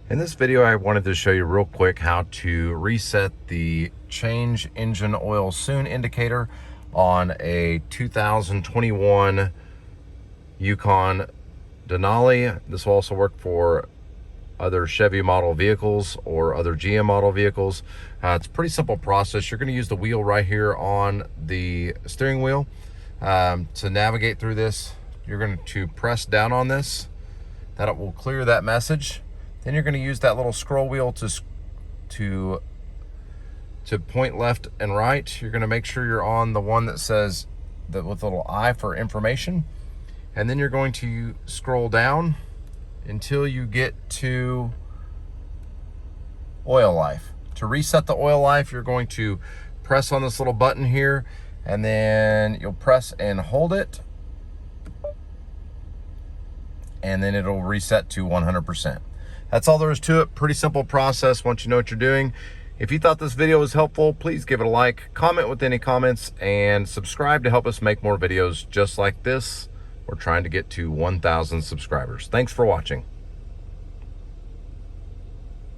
In this video, I wanted to show you real quick how to reset the change engine oil soon indicator on a 2021 Yukon Denali. This will also work for other Chevy model vehicles or other GM model vehicles. It's a pretty simple process. You're going to use the wheel right here on the steering wheel. To navigate through this, you're going to press down on this. That will clear that message. Then you're going to use that little scroll wheel to point left and right. You're going to make sure you're on the one that says that with a little I for information. And then you're going to scroll down until you get to oil life. To reset the oil life, you're going to press on this little button here, and then you'll press and hold it, and then it'll reset to 100%. That's all there is to it. Pretty simple process once you know what you're doing. If you thought this video was helpful, please give it a like, comment with any comments, and subscribe to help us make more videos just like this. We're trying to get to 1,000 subscribers. Thanks for watching.